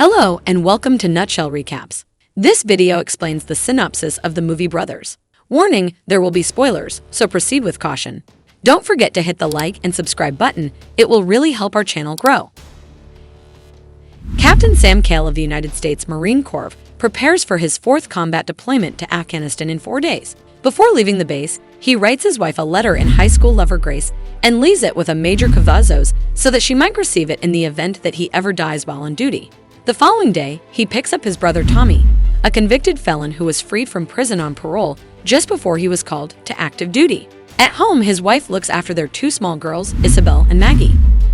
Hello and welcome to Nutshell Recaps. This video explains the synopsis of the movie Brothers. Warning, there will be spoilers, so proceed with caution. Don't forget to hit the like and subscribe button, it will really help our channel grow. Captain Sam Cale of the United States Marine Corps prepares for his fourth combat deployment to Afghanistan in 4 days. Before leaving the base, he writes his wife a letter in high school lover Grace and leaves it with a Major Cavazos so that she might receive it in the event that he ever dies while on duty. The following day, he picks up his brother Tommy, a convicted felon who was freed from prison on parole just before he was called to active duty. At home, his wife looks after their two small girls, Isabel and Maggie.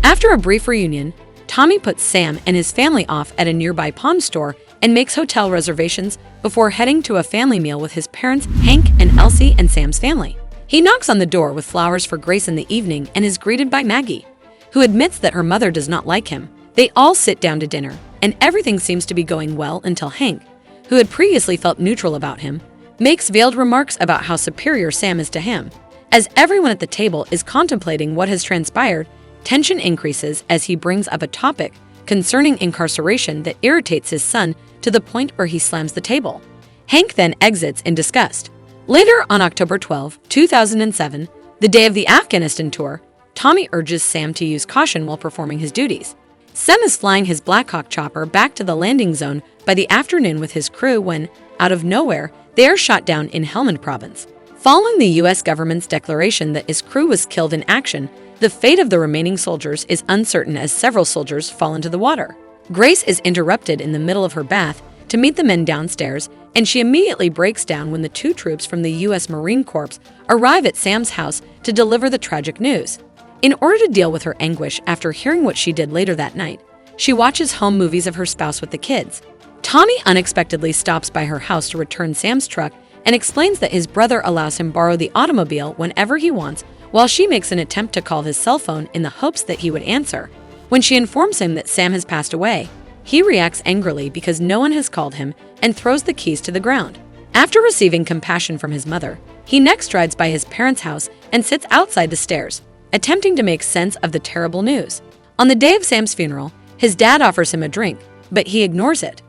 After a brief reunion, Tommy puts Sam and his family off at a nearby pawn store and makes hotel reservations before heading to a family meal with his parents, Hank and Elsie, and Sam's family. He knocks on the door with flowers for Grace in the evening and is greeted by Maggie, who admits that her mother does not like him. They all sit down to dinner, and everything seems to be going well until Hank, who had previously felt neutral about him, makes veiled remarks about how superior Sam is to him. As everyone at the table is contemplating what has transpired, tension increases as he brings up a topic concerning incarceration that irritates his son to the point where he slams the table. Hank then exits in disgust. Later on October 12, 2007, the day of the Afghanistan tour, Tommy urges Sam to use caution while performing his duties. Sam is flying his Black Hawk chopper back to the landing zone by the afternoon with his crew when, out of nowhere, they are shot down in Helmand province. Following the U.S. government's declaration that his crew was killed in action, the fate of the remaining soldiers is uncertain as several soldiers fall into the water. Grace is interrupted in the middle of her bath to meet the men downstairs, and she immediately breaks down when the two troops from the U.S. Marine Corps arrive at Sam's house to deliver the tragic news. In order to deal with her anguish after hearing what she did later that night, she watches home movies of her spouse with the kids. Tommy unexpectedly stops by her house to return Sam's truck and explains that his brother allows him borrow the automobile whenever he wants, while she makes an attempt to call his cell phone in the hopes that he would answer. When she informs him that Sam has passed away, he reacts angrily because no one has called him and throws the keys to the ground. After receiving compassion from his mother, he next rides by his parents' house and sits outside the stairs, attempting to make sense of the terrible news. On the day of Sam's funeral, his dad offers him a drink, but he ignores it.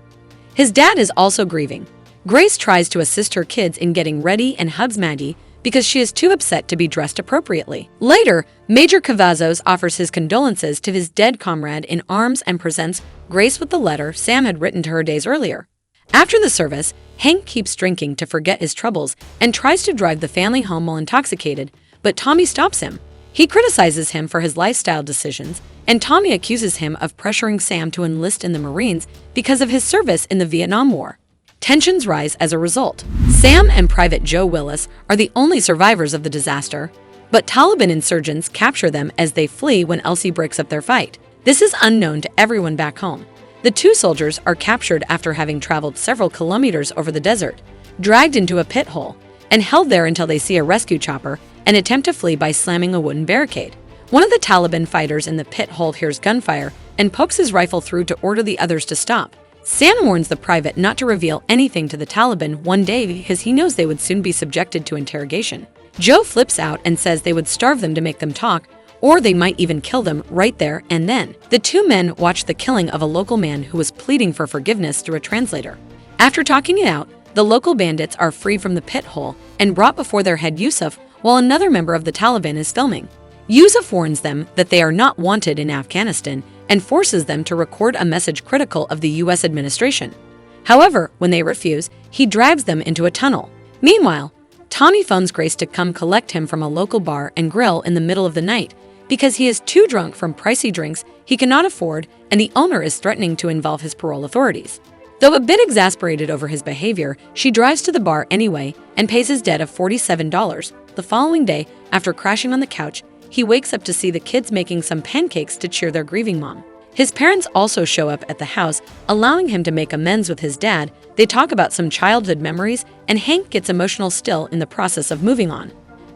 His dad is also grieving. Grace tries to assist her kids in getting ready and hugs Maggie because she is too upset to be dressed appropriately. Later, Major Cavazos offers his condolences to his dead comrade in arms and presents Grace with the letter Sam had written to her days earlier. After the service, Hank keeps drinking to forget his troubles and tries to drive the family home while intoxicated, but Tommy stops him. He criticizes him for his lifestyle decisions, and Tommy accuses him of pressuring Sam to enlist in the Marines because of his service in the Vietnam War. Tensions rise as a result. Sam and Private Joe Willis are the only survivors of the disaster, but Taliban insurgents capture them as they flee when Elsie breaks up their fight. This is unknown to everyone back home. The two soldiers are captured after having traveled several kilometers over the desert, dragged into a pit hole, and held there until they see a rescue chopper and attempt to flee by slamming a wooden barricade. One of the Taliban fighters in the pit hole hears gunfire and pokes his rifle through to order the others to stop. Sam warns the private not to reveal anything to the Taliban one day because he knows they would soon be subjected to interrogation. Joe flips out and says they would starve them to make them talk, or they might even kill them right there and then. The two men watch the killing of a local man who was pleading for forgiveness through a translator. After talking it out, the local bandits are freed from the pit hole and brought before their head Yusuf, while another member of the Taliban is filming. Yusuf warns them that they are not wanted in Afghanistan and forces them to record a message critical of the U.S. administration. However, when they refuse, he drives them into a tunnel. Meanwhile, Tommy phones Grace to come collect him from a local bar and grill in the middle of the night because he is too drunk from pricey drinks he cannot afford, and the owner is threatening to involve his parole authorities. Though a bit exasperated over his behavior, she drives to the bar anyway and pays his debt of $47. The following day, after crashing on the couch, he wakes up to see the kids making some pancakes to cheer their grieving mom. His parents also show up at the house, allowing him to make amends with his dad. They talk about some childhood memories, and Hank gets emotional still in the process of moving on.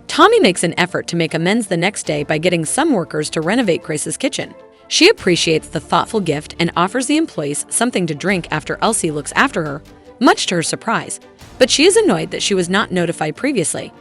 Tommy makes an effort to make amends the next day by getting some workers to renovate Grace's kitchen. She appreciates the thoughtful gift and offers the employees something to drink after Elsie looks after her, much to her surprise, but she is annoyed that she was not notified previously.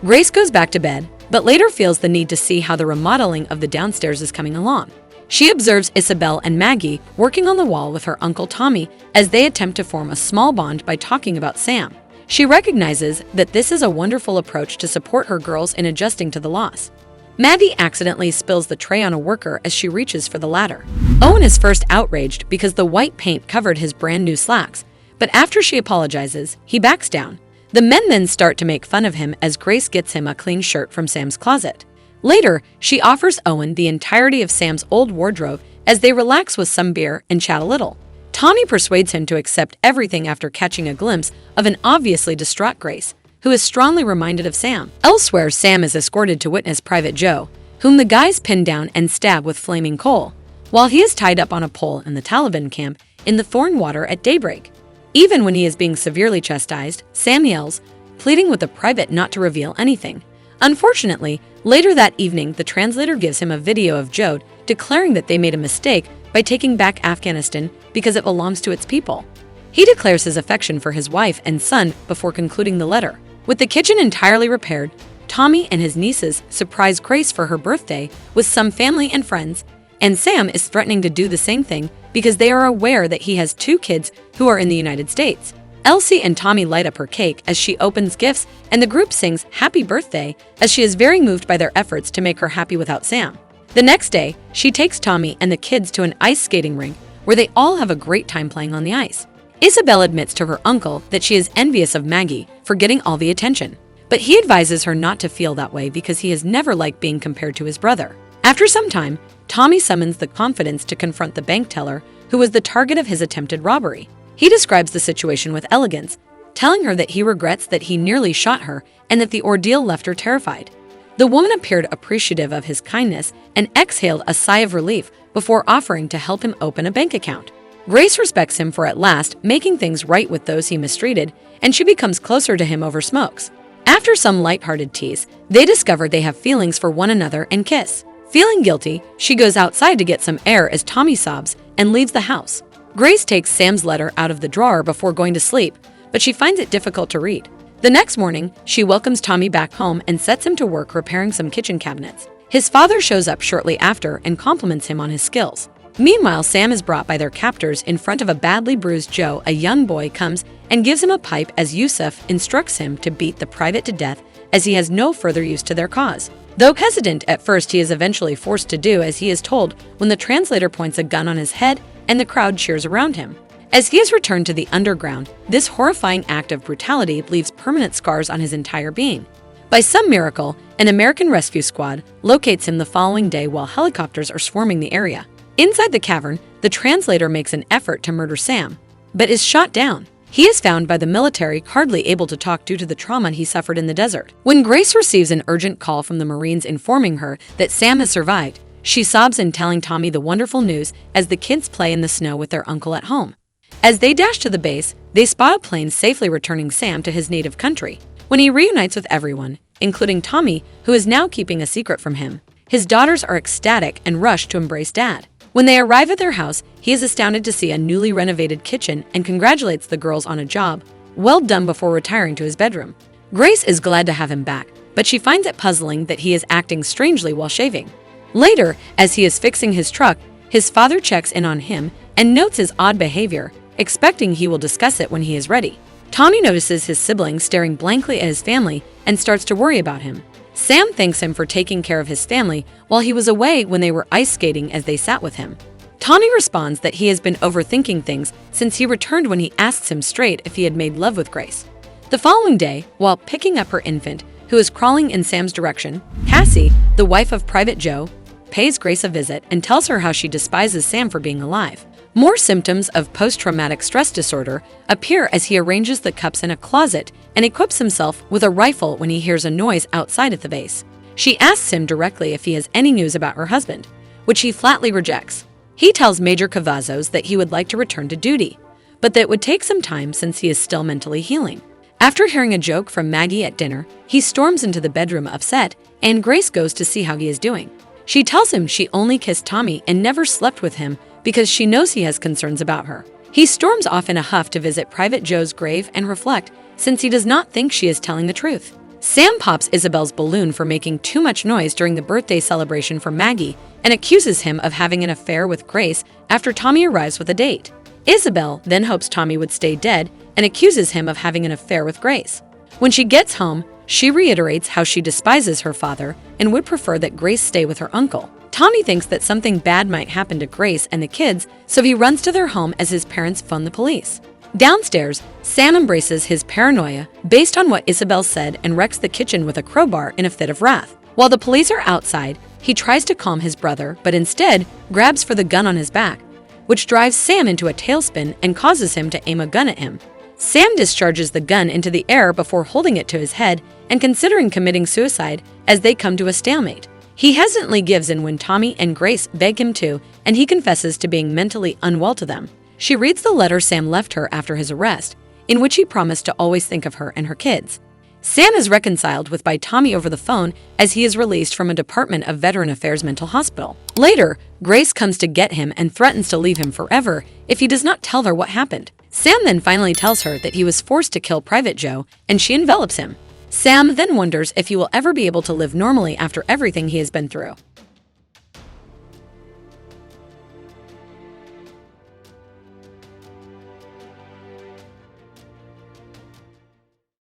Grace goes back to bed, but later feels the need to see how the remodeling of the downstairs is coming along. She observes Isabel and Maggie working on the wall with her Uncle Tommy as they attempt to form a small bond by talking about Sam. She recognizes that this is a wonderful approach to support her girls in adjusting to the loss. Maddie accidentally spills the tray on a worker as she reaches for the ladder. Owen is first outraged because the white paint covered his brand new slacks, but after she apologizes, he backs down. The men then start to make fun of him as Grace gets him a clean shirt from Sam's closet. Later, she offers Owen the entirety of Sam's old wardrobe as they relax with some beer and chat a little. Tommy persuades him to accept everything after catching a glimpse of an obviously distraught Grace, who is strongly reminded of Sam. Elsewhere, Sam is escorted to witness Private Joe, whom the guys pin down and stab with flaming coal, while he is tied up on a pole in the Taliban camp in the Thorn Water at daybreak. Even when he is being severely chastised, Sam yells, pleading with the private not to reveal anything. Unfortunately, later that evening, the translator gives him a video of Joe declaring that they made a mistake by taking back Afghanistan because it belongs to its people. He declares his affection for his wife and son before concluding the letter. With the kitchen entirely repaired, Tommy and his nieces surprise Grace for her birthday with some family and friends, and Sam is threatening to do the same thing because they are aware that he has 2 kids who are in the United States. Elsie and Tommy light up her cake as she opens gifts, and the group sings Happy Birthday as she is very moved by their efforts to make her happy without Sam. The next day, she takes Tommy and the kids to an ice skating rink where they all have a great time playing on the ice. Isabel admits to her uncle that she is envious of Maggie for getting all the attention, but he advises her not to feel that way because he has never liked being compared to his brother. After some time, Tommy summons the confidence to confront the bank teller who was the target of his attempted robbery. He describes the situation with elegance, telling her that he regrets that he nearly shot her and that the ordeal left her terrified. The woman appeared appreciative of his kindness and exhaled a sigh of relief before offering to help him open a bank account. Grace respects him for at last making things right with those he mistreated, and she becomes closer to him over smokes. After some lighthearted tease, they discover they have feelings for one another and kiss. Feeling guilty, she goes outside to get some air as Tommy sobs and leaves the house. Grace takes Sam's letter out of the drawer before going to sleep, but she finds it difficult to read. The next morning, she welcomes Tommy back home and sets him to work repairing some kitchen cabinets. His father shows up shortly after and compliments him on his skills. Meanwhile, Sam is brought by their captors in front of a badly bruised Joe. A young boy comes and gives him a pipe as Yusuf instructs him to beat the private to death as he has no further use to their cause. Though hesitant at first, he is eventually forced to do as he is told when the translator points a gun on his head and the crowd cheers around him. As he is returned to the underground, this horrifying act of brutality leaves permanent scars on his entire being. By some miracle, an American rescue squad locates him the following day while helicopters are swarming the area. Inside the cavern, the translator makes an effort to murder Sam, but is shot down. He is found by the military hardly able to talk due to the trauma he suffered in the desert. When Grace receives an urgent call from the Marines informing her that Sam has survived, she sobs in telling Tommy the wonderful news as the kids play in the snow with their uncle at home. As they dash to the base, they spot a plane safely returning Sam to his native country. When he reunites with everyone, including Tommy, who is now keeping a secret from him, his daughters are ecstatic and rush to embrace Dad. When they arrive at their house, he is astounded to see a newly renovated kitchen and congratulates the girls on a job well done before retiring to his bedroom. Grace is glad to have him back, but she finds it puzzling that he is acting strangely while shaving. Later, as he is fixing his truck, his father checks in on him and notes his odd behavior, expecting he will discuss it when he is ready. Tommy notices his siblings staring blankly at his family and starts to worry about him. Sam thanks him for taking care of his family while he was away when they were ice skating as they sat with him. Tommy responds that he has been overthinking things since he returned when he asks him straight if he had made love with Grace. The following day, while picking up her infant, who is crawling in Sam's direction, Cassie, the wife of Private Joe, pays Grace a visit and tells her how she despises Sam for being alive. More symptoms of post-traumatic stress disorder appear as he arranges the cups in a closet and equips himself with a rifle when he hears a noise outside at the base. She asks him directly if he has any news about her husband, which he flatly rejects. He tells Major Cavazos that he would like to return to duty, but that it would take some time since he is still mentally healing. After hearing a joke from Maggie at dinner, he storms into the bedroom upset, and Grace goes to see how he is doing. She tells him she only kissed Tommy and never slept with him because she knows he has concerns about her. He storms off in a huff to visit Private Joe's grave and reflect, since he does not think she is telling the truth. Sam pops Isabel's balloon for making too much noise during the birthday celebration for Maggie and accuses him of having an affair with Grace after Tommy arrives with a date. Isabel then hopes Tommy would stay dead and accuses him of having an affair with Grace. When she gets home, she reiterates how she despises her father and would prefer that Grace stay with her uncle. Tommy thinks that something bad might happen to Grace and the kids, so he runs to their home as his parents phone the police. Downstairs, Sam embraces his paranoia based on what Isabel said and wrecks the kitchen with a crowbar in a fit of wrath. While the police are outside, he tries to calm his brother, but instead grabs for the gun on his back, which drives Sam into a tailspin and causes him to aim a gun at him. Sam discharges the gun into the air before holding it to his head and considering committing suicide as they come to a stalemate. He hesitantly gives in when Tommy and Grace beg him to, and he confesses to being mentally unwell to them. She reads the letter Sam left her after his arrest, in which he promised to always think of her and her kids. Sam is reconciled with by Tommy over the phone as he is released from a Department of Veteran Affairs mental hospital. Later, Grace comes to get him and threatens to leave him forever if he does not tell her what happened. Sam then finally tells her that he was forced to kill Private Joe, and she envelops him. Sam then wonders if he will ever be able to live normally after everything he has been through.